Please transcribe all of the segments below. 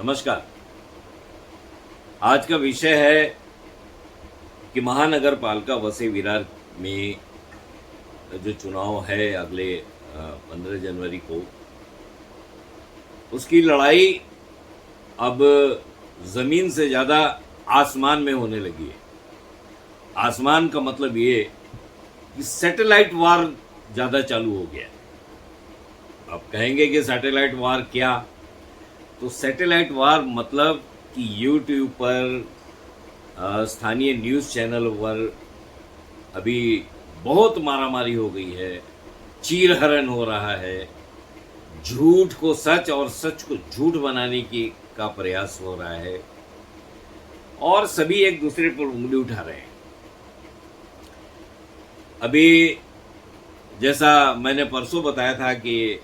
नमस्कार। आज का विषय है कि महानगर पालिका वसई विरार में जो चुनाव है अगले 15 जनवरी को, उसकी लड़ाई अब जमीन से ज़्यादा आसमान में होने लगी है। आसमान का मतलब ये कि सैटेलाइट वार ज़्यादा चालू हो गया है। अब कहेंगे कि सैटेलाइट वार क्या? तो सैटेलाइट वार मतलब कि यूट्यूब पर, स्थानीय न्यूज़ चैनल पर अभी बहुत मारामारी हो गई है, चीरहरण हो रहा है, झूठ को सच और सच को झूठ बनाने की का प्रयास हो रहा है और सभी एक दूसरे पर उंगली उठा रहे हैं। अभी जैसा मैंने परसों बताया था कि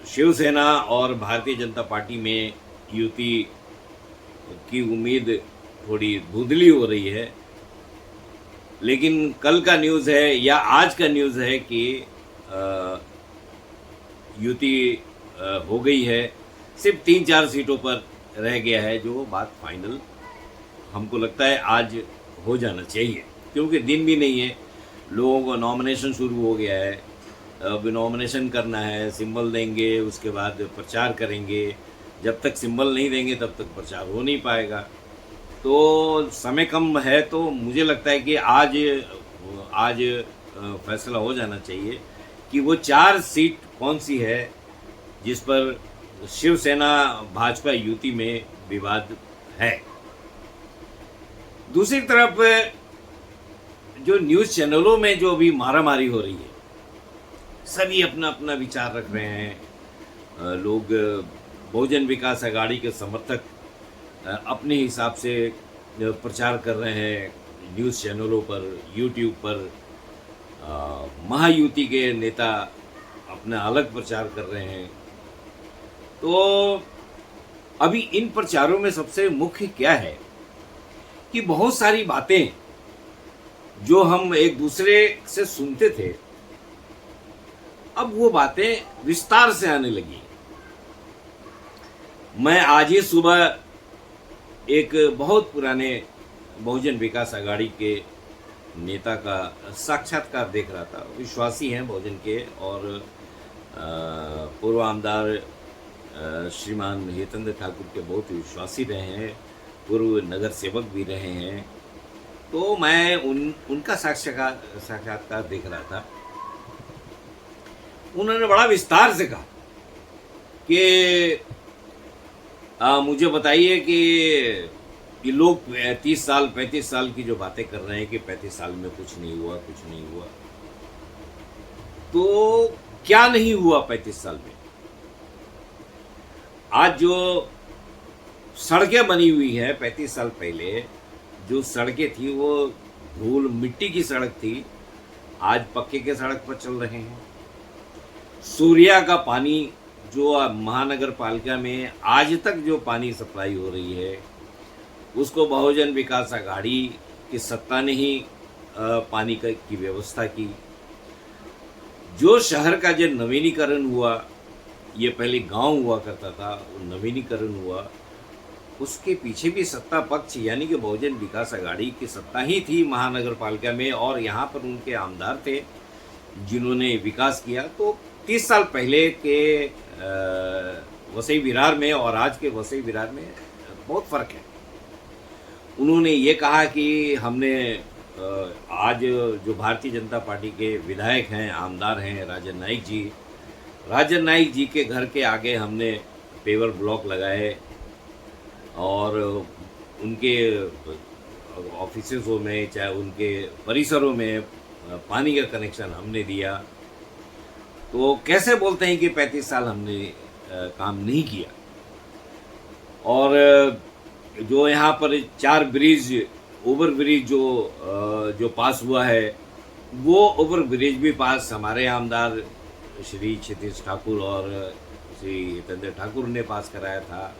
शिवसेना और भारतीय जनता पार्टी में युति की उम्मीद थोड़ी धुंधली हो रही है, लेकिन कल का न्यूज़ है या आज का न्यूज़ है कि युति हो गई है। सिर्फ 3-4 सीटों पर रह गया है, जो बात फाइनल हमको लगता है आज हो जाना चाहिए, क्योंकि दिन भी नहीं है, लोगों को नॉमिनेशन शुरू हो गया है। अब नॉमिनेशन करना है, सिंबल देंगे, उसके बाद प्रचार करेंगे। जब तक सिंबल नहीं देंगे तब तक प्रचार हो नहीं पाएगा। तो समय कम है, तो मुझे लगता है कि आज फैसला हो जाना चाहिए कि वो 4 सीट कौन सी है जिस पर शिवसेना भाजपा युति में विवाद है। दूसरी तरफ जो न्यूज़ चैनलों में जो अभी मारामारी हो रही है, सभी अपना अपना विचार रख रहे हैं। लोग बहुजन विकास आघाड़ी के समर्थक अपने हिसाब से प्रचार कर रहे हैं न्यूज़ चैनलों पर, यूट्यूब पर। महायुति के नेता अपना अलग प्रचार कर रहे हैं। तो अभी इन प्रचारों में सबसे मुख्य क्या है कि बहुत सारी बातें जो हम एक दूसरे से सुनते थे, अब वो बातें विस्तार से आने लगी। मैं आज ही सुबह एक बहुत पुराने बहुजन विकास आघाड़ी के नेता का साक्षात्कार देख रहा था। विश्वासी हैं बहुजन के और पूर्व आमदार श्रीमान हितेंद्र ठाकुर के बहुत विश्वासी रहे हैं, पूर्व नगर सेवक भी रहे हैं। तो मैं उनका साक्षात्कार देख रहा था। उन्होंने बड़ा विस्तार से कहा कि मुझे बताइए कि ये लोग 30 साल 35 साल की जो बातें कर रहे हैं कि 35 साल में कुछ नहीं हुआ, कुछ नहीं हुआ। तो क्या नहीं हुआ 35 साल में? आज जो सड़कें बनी हुई है, 35 साल पहले जो सड़कें थी वो धूल मिट्टी की सड़क थी, आज पक्के के सड़क पर चल रहे हैं। सूर्या का पानी जो महानगर पालिका में आज तक जो पानी सप्लाई हो रही है, उसको बहुजन विकास आघाड़ी की सत्ता ने ही पानी की व्यवस्था की। जो शहर का जो नवीनीकरण हुआ, ये पहले गांव हुआ करता था, वो नवीनीकरण हुआ, उसके पीछे भी सत्ता पक्ष यानी कि बहुजन विकास आघाड़ी की सत्ता ही थी महानगर पालिका में, और यहाँ पर उनके आमदार थे जिन्होंने विकास किया। तो 30 साल पहले के वसई विरार में और आज के वसई विरार में बहुत फ़र्क है। उन्होंने ये कहा कि हमने आज जो भारतीय जनता पार्टी के विधायक हैं, आमदार हैं राजन नाइक जी के घर के आगे हमने पेवर ब्लॉक लगाए और उनके ऑफिसों में, चाहे उनके परिसरों में पानी का कनेक्शन हमने दिया। तो कैसे बोलते हैं कि 35 साल हमने काम नहीं किया? और जो यहाँ पर 4 ओवर ब्रिज जो पास हुआ है, वो ओवर ब्रिज भी पास हमारे आमदार श्री क्षितिज ठाकुर और श्री हितेंद्र ठाकुर ने पास कराया था।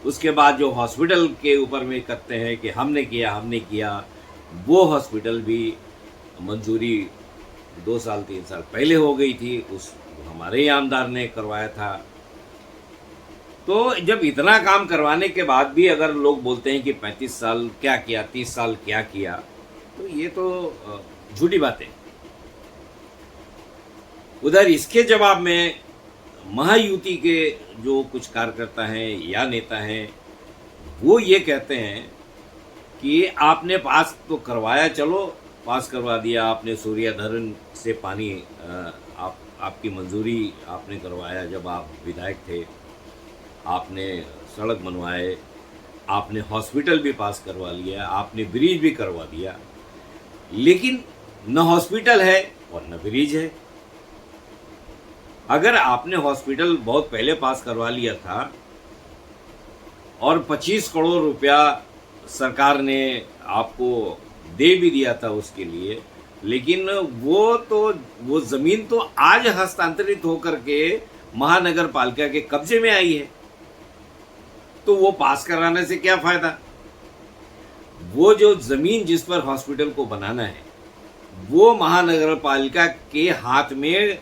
उसके बाद जो हॉस्पिटल के ऊपर में करते हैं कि हमने किया, वो हॉस्पिटल भी मंजूरी 2 साल 3 साल पहले हो गई थी, उस हमारे ही आमदार ने करवाया था। तो जब इतना काम करवाने के बाद भी अगर लोग बोलते हैं कि 35 साल क्या किया, 30 साल क्या किया, तो ये तो झूठी बात है। उधर इसके जवाब में महायुति के जो कुछ कार्यकर्ता हैं या नेता हैं, वो ये कहते हैं कि आपने पास तो करवाया, चलो पास करवा दिया आपने, सूर्यधरन से पानी आपकी मंजूरी आपने करवाया जब आप विधायक थे, आपने सड़क बनवाए, आपने हॉस्पिटल भी पास करवा लिया, आपने ब्रिज भी करवा दिया, लेकिन न हॉस्पिटल है और न ब्रिज है। अगर आपने हॉस्पिटल बहुत पहले पास करवा लिया था और 25 करोड़ रुपया सरकार ने आपको दे भी दिया था उसके लिए, लेकिन वो जमीन तो आज हस्तांतरित होकर के महानगर पालिका के कब्जे में आई है, तो वो पास कराने से क्या फायदा। वो जो जमीन जिस पर हॉस्पिटल को बनाना है वो महानगर पालिका के हाथ में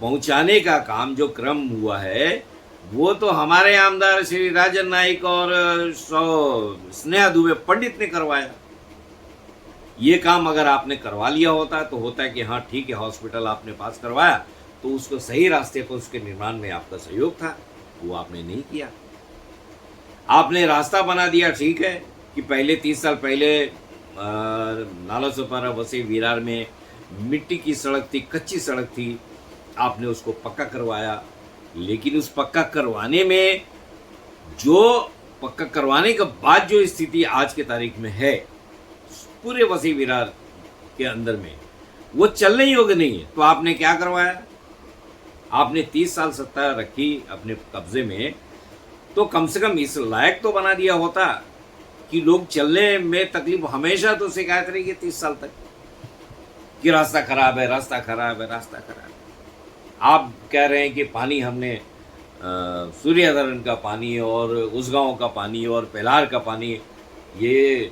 पहुंचाने का काम जो क्रम हुआ है वो तो हमारे आमदार श्री राजन नाइक और स्नेहा दुबे पंडित ने करवाया। ये काम अगर आपने करवा लिया होता तो होता है कि हाँ ठीक है, हॉस्पिटल आपने पास करवाया तो उसको सही रास्ते पर उसके निर्माण में आपका सहयोग था, वो आपने नहीं किया। आपने रास्ता बना दिया, ठीक है कि पहले 30 साल पहले नालासोपारा वसई विरार में मिट्टी की सड़क थी, कच्ची सड़क थी, आपने उसको पक्का करवाया, लेकिन उस पक्का करवाने में पक्का करवाने के बाद जो स्थिति आज के तारीख में है पूरे वसई विरार के अंदर में, वो चलने योग्य नहीं है। तो आपने क्या करवाया, आपने 30 साल सत्ता रखी अपने कब्जे में, तो कम से कम इस लायक तो बना दिया होता कि लोग चलने में तकलीफ, हमेशा तो शिकायत रहेगी 30 साल तक कि रास्ता खराब है, रास्ता खराब है, रास्ता खराब है। आप कह रहे हैं कि पानी हमने सूर्यधरन का पानी और उस गांव का पानी और पेलार का पानी, ये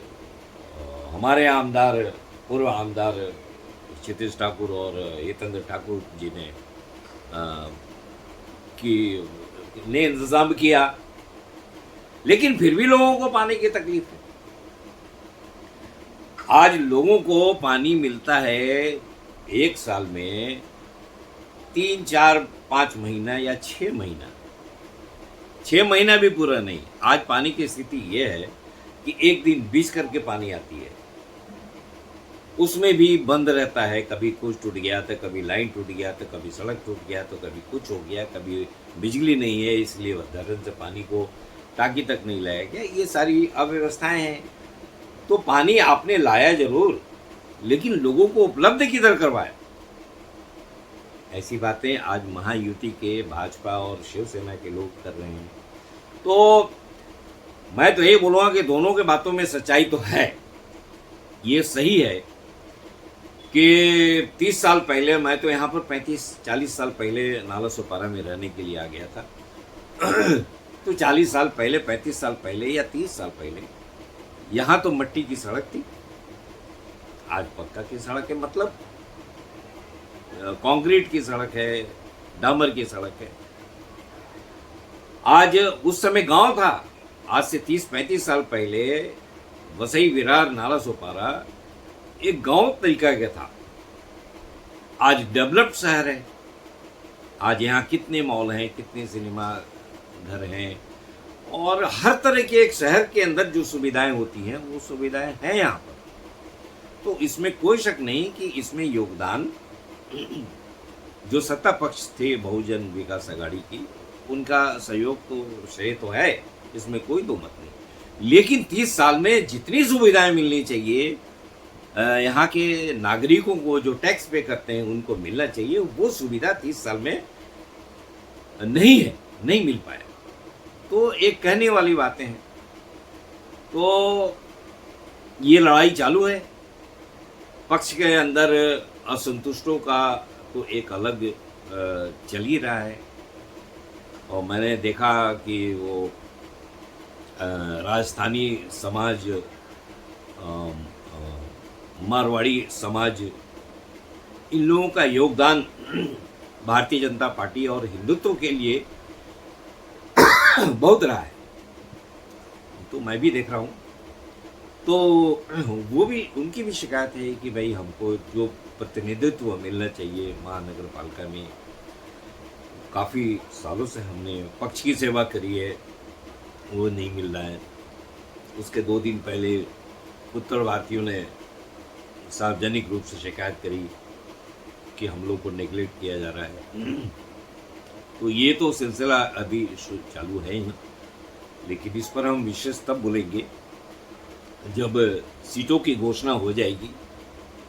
हमारे आमदार, पूर्व आमदार क्षितिज ठाकुर और यतेंद्र ठाकुर जी ने इंतजाम किया, लेकिन फिर भी लोगों को पानी की तकलीफ है। आज लोगों को पानी मिलता है एक साल में 3, 4, 5 महीना या 6 महीना, 6 महीना भी पूरा नहीं। आज पानी की स्थिति यह है कि एक दिन बीच करके पानी आती है, उसमें भी बंद रहता है, कभी कुछ टूट गया तो कभी लाइन टूट गया तो कभी सड़क टूट गया तो कभी कुछ हो गया, कभी बिजली नहीं है इसलिए धरन से पानी को टाकी तक नहीं लाया गया। ये सारी अव्यवस्थाएं हैं। तो पानी आपने लाया जरूर, लेकिन लोगों को उपलब्ध किधर करवाया। ऐसी बातें आज महायुति के भाजपा और शिवसेना के लोग कर रहे हैं। तो मैं तो ये बोलूँगा कि दोनों के बातों में सच्चाई तो है। ये सही है कि 30 साल पहले, मैं तो यहाँ पर 35-40 साल पहले नालासोपारा में रहने के लिए आ गया था तो 40 साल पहले, 35 साल पहले या 30 साल पहले यहाँ तो मिट्टी की सड़क थी, आज पक्का की सड़क है, मतलब कंक्रीट की सड़क है, डामर की सड़क है। आज उस समय गांव था, आज से 30-35 साल पहले वसई विरार नालासोपारा एक गांव तरीका का था। आज डेवलप्ड शहर है। आज यहाँ कितने मॉल हैं, कितने सिनेमा घर हैं, और हर तरह के एक शहर के अंदर जो सुविधाएं होती हैं वो सुविधाएं हैं यहाँ पर। तो इसमें कोई शक नहीं कि इसमें योगदान जो सत्ता पक्ष थे बहुजन विकास आघाड़ी की, उनका सहयोग तो श्रेय तो है, इसमें कोई दो मत नहीं। लेकिन 30 साल में जितनी सुविधाएं मिलनी चाहिए यहाँ के नागरिकों को, जो टैक्स पे करते हैं उनको मिलना चाहिए, वो सुविधा 30 साल में नहीं है, नहीं मिल पाया। तो एक कहने वाली बातें हैं। तो ये लड़ाई चालू है, पक्ष के अंदर असंतुष्टों का तो एक अलग चल ही रहा है। और मैंने देखा कि वो राजस्थानी समाज, मारवाड़ी समाज, इन लोगों का योगदान भारतीय जनता पार्टी और हिंदुत्व के लिए बहुत रहा है, तो मैं भी देख रहा हूँ। तो वो भी, उनकी भी शिकायत है कि भाई हमको जो प्रतिनिधित्व मिलना चाहिए महानगर पालिका में, काफ़ी सालों से हमने पक्ष की सेवा करी है, वो नहीं मिल रहा है। उसके 2 दिन पहले उत्तर भारतीयों ने सार्वजनिक रूप से शिकायत करी कि हम लोग को नेगलेक्ट किया जा रहा है। तो ये तो सिलसिला अभी चालू है ही, लेकिन इस पर हम विशेष तब बोलेंगे जब सीटों की घोषणा हो जाएगी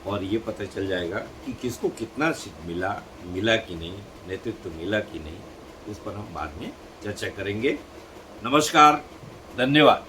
और ये पता चल जाएगा कि किसको कितना सीट मिला कि नहीं, नेतृत्व मिला कि नहीं। उस पर हम बाद में चर्चा करेंगे। नमस्कार, धन्यवाद।